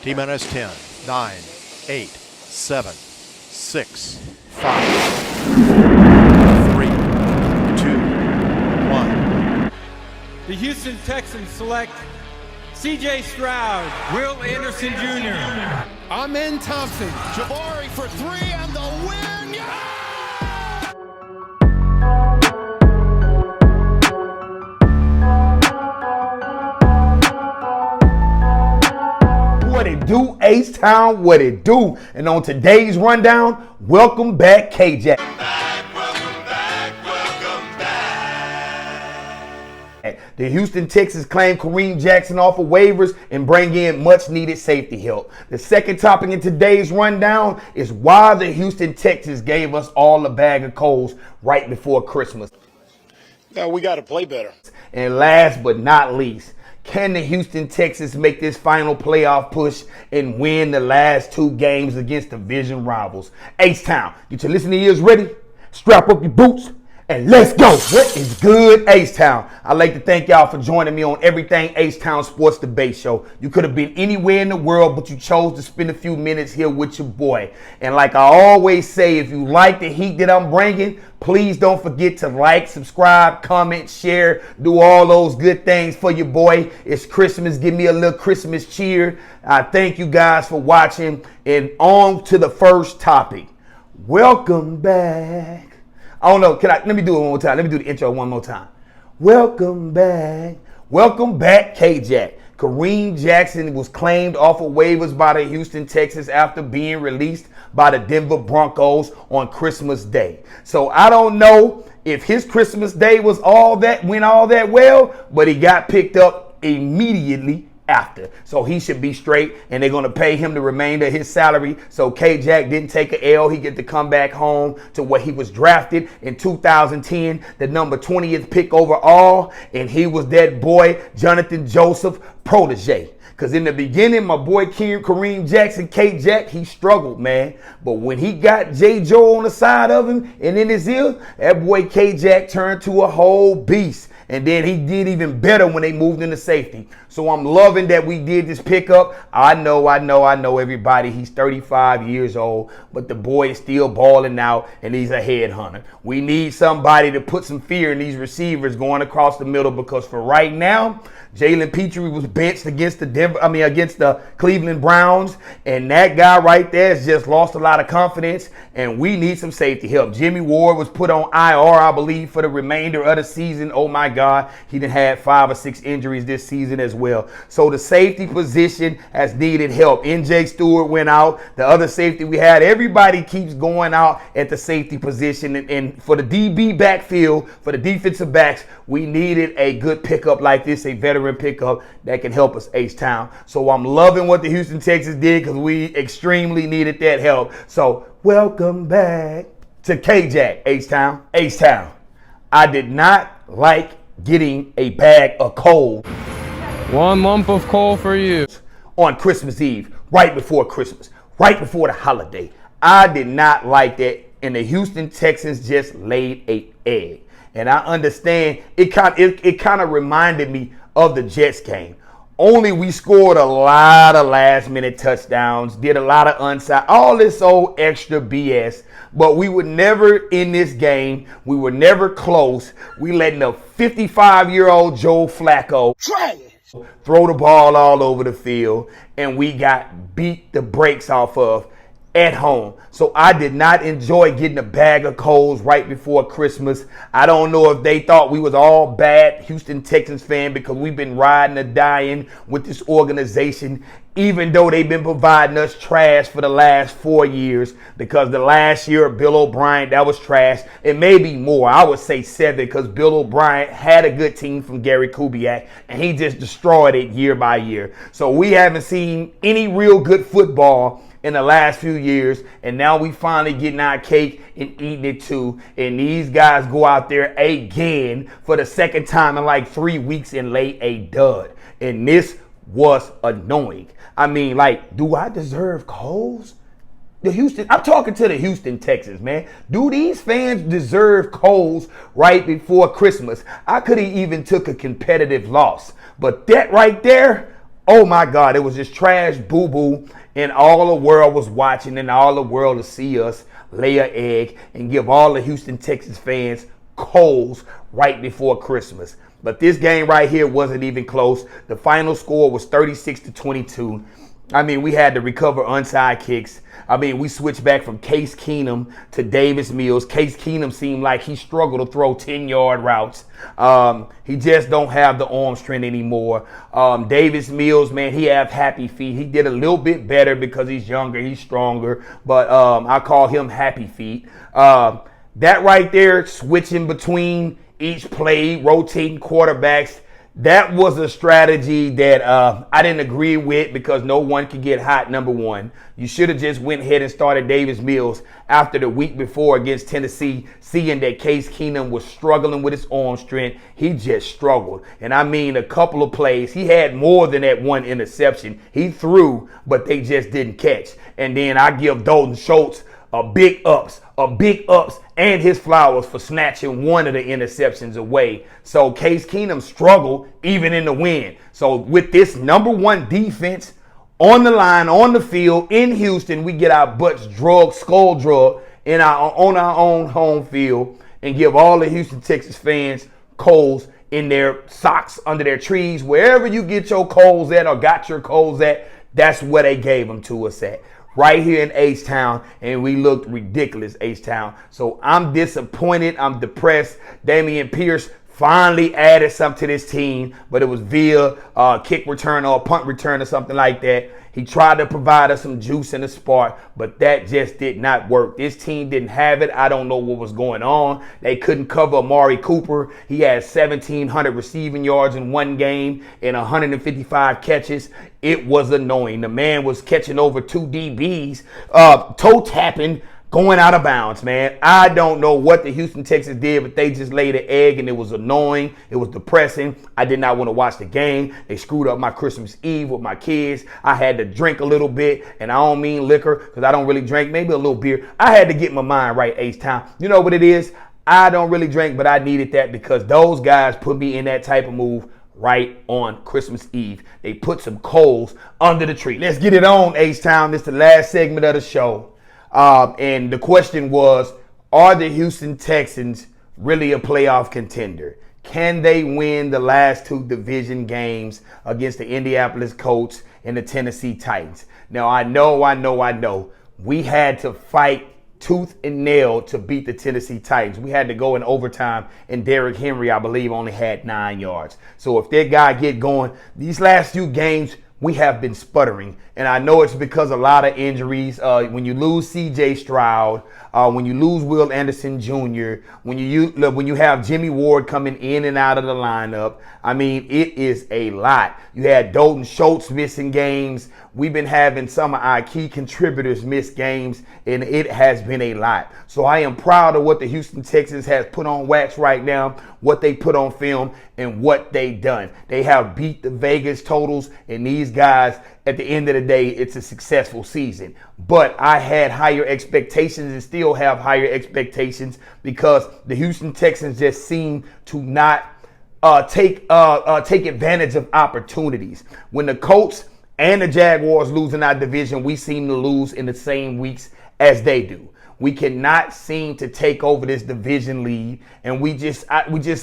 T-minus 10, 9, 8, 7, 6, 5, 3, 2, 1. The Houston Texans select C.J. Stroud, Will Anderson Jr., Amen Thompson, Jabari for three and the win. What it do, H-Town, what it do? And on today's rundown, welcome back, K-Jack. The Houston Texans claim Kareem Jackson off of waivers and bring in much needed safety help. The second topic in today's rundown is why the Houston Texans gave us all a bag of coals right before Christmas. Now we got to play better. And last but not least, can the Houston Texans make this final playoff push and win the last two games against division rivals? H-Town, get your listening ears ready, strap up your boots, and let's go. What is good, H-Town? I'd like to thank y'all for joining me on Everything H-Town Sports Debate Show. You could have been anywhere in the world, but you chose to spend a few minutes here with your boy. And like I always say, if you like the heat that I'm bringing, please don't forget to like, subscribe, comment, share, do all those good things for your boy. It's Christmas. Give me a little Christmas cheer. I thank you guys for watching. And on to the first topic. Welcome back. I don't know. Let me do it one more time. Let me do the intro one more time. Welcome back. Welcome back, K-Jack. Kareem Jackson was claimed off of waivers by the Houston Texans after being released by the Denver Broncos on Christmas Day. So I don't know if his Christmas Day went all that well, but he got picked up immediately after. So he should be straight, and they're going to pay him the remainder of his salary. So K-Jack didn't take an L. He get to come back home to where he was drafted in 2010, the number 20th pick overall, and he was that boy, Jonathan Joseph protege. Because in the beginning, my boy Kareem Jackson, K-Jack, he struggled, man. But when he got J. Joe on the side of him and in his ear, that boy K-Jack turned to a whole beast. And then he did even better when they moved into safety. So I'm loving that we did this pickup. I know everybody. He's 35 years old, but the boy is still balling out, and he's a headhunter. We need somebody to put some fear in these receivers going across the middle, because for right now, Jalen Petrie was benched against the Cleveland Browns, and that guy right there has just lost a lot of confidence, and we need some safety help. Jimmy Ward was put on IR, I believe, for the remainder of the season. Oh my God, he done had 5 or 6 injuries this season as well. So the safety position has needed help. NJ Stewart went out. The other safety we had, everybody keeps going out at the safety position, and for the DB backfield, for the defensive backs, we needed a good pickup like this, a veteran pickup that can help us, H-Town. So I'm loving what the Houston Texans did, because we extremely needed that help. So welcome back to K-Jack, H-Town. H-Town, I did not like getting a bag of coal. 1 lump of coal for you. On Christmas Eve, right before Christmas, right before the holiday. I did not like that, and the Houston Texans just laid an egg. And I understand it kind of reminded me of the Jets game. Only we scored a lot of last-minute touchdowns, did a lot of onside, all this old extra BS. But we were never in this game. We were never close. We letting the 55-year-old Joe Flacco throw the ball all over the field, and we got beat the brakes off of at home. So I did not enjoy getting a bag of coals right before Christmas. I don't know if they thought we was all bad Houston Texans fan, because we've been riding or dying with this organization, even though they've been providing us trash for the last 4 years. Because the last year, Bill O'Brien, that was trash. And maybe more. I would say 7, because Bill O'Brien had a good team from Gary Kubiak, and he just destroyed it year by year. So we haven't seen any real good football in the last few years, and now we finally getting our cake and eating it too. And these guys go out there again for the second time in like 3 weeks and lay a dud. And this was annoying. I mean, like, do I deserve coals? I'm talking to the Houston Texans, man. Do these fans deserve coals right before Christmas? I could have even took a competitive loss, but that right there, Oh my God, it was just trash boo-boo, and all the world was watching, and all the world to see us lay an egg and give all the Houston Texans fans coals right before Christmas. But this game right here wasn't even close. The final score was 36-22. I mean, we had to recover onside kicks. I mean, we switched back from Case Keenum to Davis Mills. Case Keenum seemed like he struggled to throw 10-yard routes. He just don't have the arm strength anymore. Davis Mills, man, he have happy feet. He did a little bit better because he's younger, he's stronger. But I call him happy feet. That right there, switching between each play, rotating quarterbacks, that was a strategy that I didn't agree with because no one could get hot, number one. You should have just went ahead and started Davis Mills after the week before against Tennessee, seeing that Case Keenum was struggling with his arm strength. He just struggled. And I mean, a couple of plays, he had more than that one interception. He threw, but they just didn't catch. And then I give Dalton Schultz a big ups, and his flowers for snatching one of the interceptions away. So Case Keenum struggled even in the win. So with this number one defense on the line, on the field in Houston, we get our butts skull drug on our own home field and give all the Houston Texas fans coals in their socks, under their trees, wherever you get your coals at or got your coals at, that's where they gave them to us at. Right here in H-Town, and we looked ridiculous, H-Town. So I'm disappointed. I'm depressed. Damian Pierce finally added something to this team, but it was via kick return or punt return or something like that. He tried to provide us some juice and a spark, but that just did not work. This team didn't have it. I don't know what was going on. They couldn't cover Amari Cooper. He had 1,700 receiving yards in one game and 155 catches. It was annoying. The man was catching over 2 DBs, toe tapping, going out of bounds, man. I don't know what the Houston Texans did, but they just laid an egg, and it was annoying. It was depressing. I did not want to watch the game. They screwed up my Christmas Eve with my kids. I had to drink a little bit, and I don't mean liquor because I don't really drink, maybe a little beer. I had to get my mind right, H-Town. You know what it is? I don't really drink, but I needed that because those guys put me in that type of move right on Christmas Eve. They put some coals under the tree. Let's get it on, H-Town. This is the last segment of the show. And the question was, are the Houston Texans really a playoff contender? Can they win the last 2 division games against the Indianapolis Colts and the Tennessee Titans? Now, I know. We had to fight tooth and nail to beat the Tennessee Titans. We had to go in overtime, and Derrick Henry, I believe, only had 9 yards. So if that guy get going, these last few games, we have been sputtering. And I know it's because a lot of injuries. When you lose C.J. Stroud, when you lose Will Anderson Jr., when you have Jimmy Ward coming in and out of the lineup, I mean, it is a lot. You had Dalton Schultz missing games. We've been having some of our key contributors miss games, and it has been a lot. So I am proud of what the Houston Texans has put on wax right now, what they put on film, and what they done. They have beat the Vegas totals, and these guys, at the end of the day, it's a successful season. But I had higher expectations and still have higher expectations because the Houston Texans just seem to not take advantage of opportunities. When the Colts and the Jaguars lose in our division, we seem to lose in the same weeks as they do. We cannot seem to take over this division lead, and we just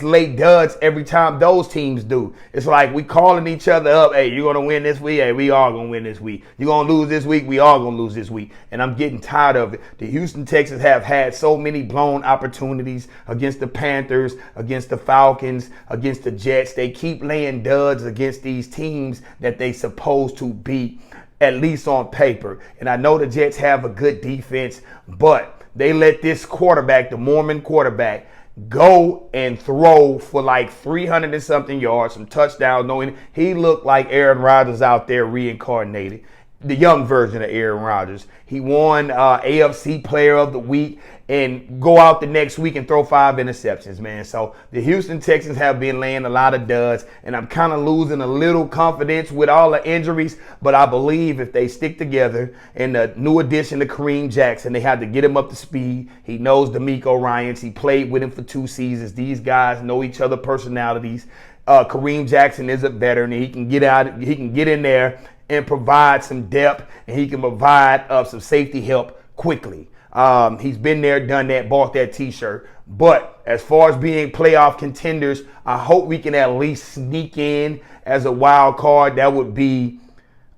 lay duds every time those teams do. It's like we calling each other up, hey, you're going to win this week? Hey, we are going to win this week. You're going to lose this week? We are going to lose this week. And I'm getting tired of it. The Houston Texans have had so many blown opportunities against the Panthers, against the Falcons, against the Jets. They keep laying duds against these teams that they supposed to beat, at least on paper. And I know the Jets have a good defense, but they let this quarterback, the Mormon quarterback, go and throw for like 300 and something yards, some touchdowns, knowing he looked like Aaron Rodgers out there reincarnated. The young version of Aaron Rodgers. He won AFC Player of the Week and go out the next week and throw 5 interceptions, man. So the Houston Texans have been laying a lot of duds, and I'm kind of losing a little confidence with all the injuries, but I believe if they stick together, and the new addition to Kareem Jackson, they had to get him up to speed. He knows DeMeco Ryans. He played with him for 2 seasons. These guys know each other personalities. Kareem Jackson is a veteran, and he can get in there and provide some depth, and he can provide some safety help quickly. He's been there, done that, bought that t-shirt. But as far as being playoff contenders, I hope we can at least sneak in as a wild card. That would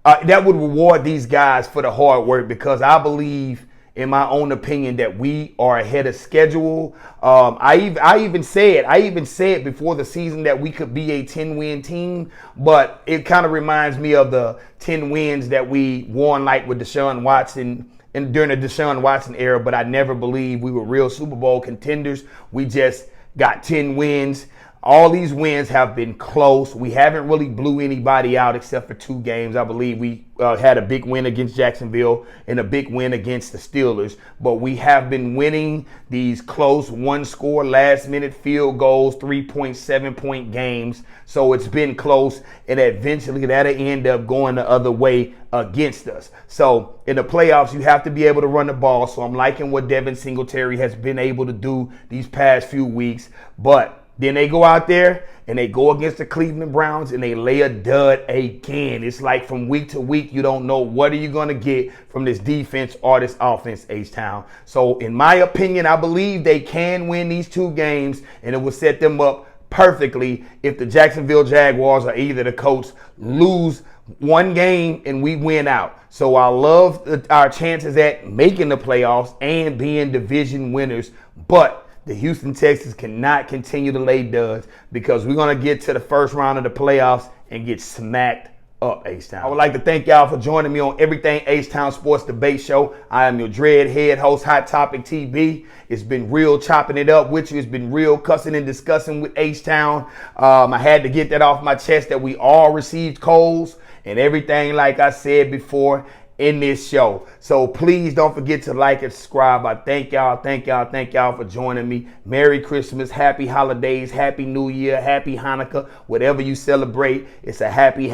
reward these guys for the hard work, because I believe, in my own opinion, that we are ahead of schedule. I even said before the season that we could be a 10-win team, but it kind of reminds me of the 10 wins that we won, like with Deshaun Watson and during the Deshaun Watson era. But I never believed we were real Super Bowl contenders. We just got 10 wins. All these wins have been close. We haven't really blew anybody out except for 2 games. I believe we had a big win against Jacksonville and a big win against the Steelers. But we have been winning these close one-score, last-minute field goals, 3.7-point games. So it's been close, and eventually that'll end up going the other way against us. So in the playoffs, you have to be able to run the ball. So I'm liking what Devin Singletary has been able to do these past few weeks. But then they go out there and they go against the Cleveland Browns and they lay a dud again. It's like from week to week, you don't know what are you going to get from this defense or this offense, H-Town. So in my opinion, I believe they can win these 2 games, and it will set them up perfectly if the Jacksonville Jaguars or either the Colts lose 1 game and we win out. So I love our chances at making the playoffs and being division winners. But the Houston Texans cannot continue to lay duds, because we're going to get to the first round of the playoffs and get smacked up, H-Town. I would like to thank y'all for joining me on Everything H-Town Sports Debate Show. I am your dreadhead host, Hot Topic TV. It's been real chopping it up with you. It's been real cussing and discussing with H-Town. I had to get that off my chest that we all received calls and everything, like I said before, in this show. So please don't forget to like and subscribe. I thank y'all for joining me. Merry Christmas, happy holidays, happy New Year, happy Hanukkah, whatever you celebrate. It's a happy.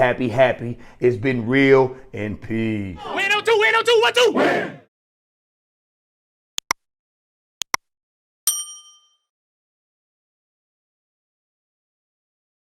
It's been real, and peace. Win, 2, 1, 2.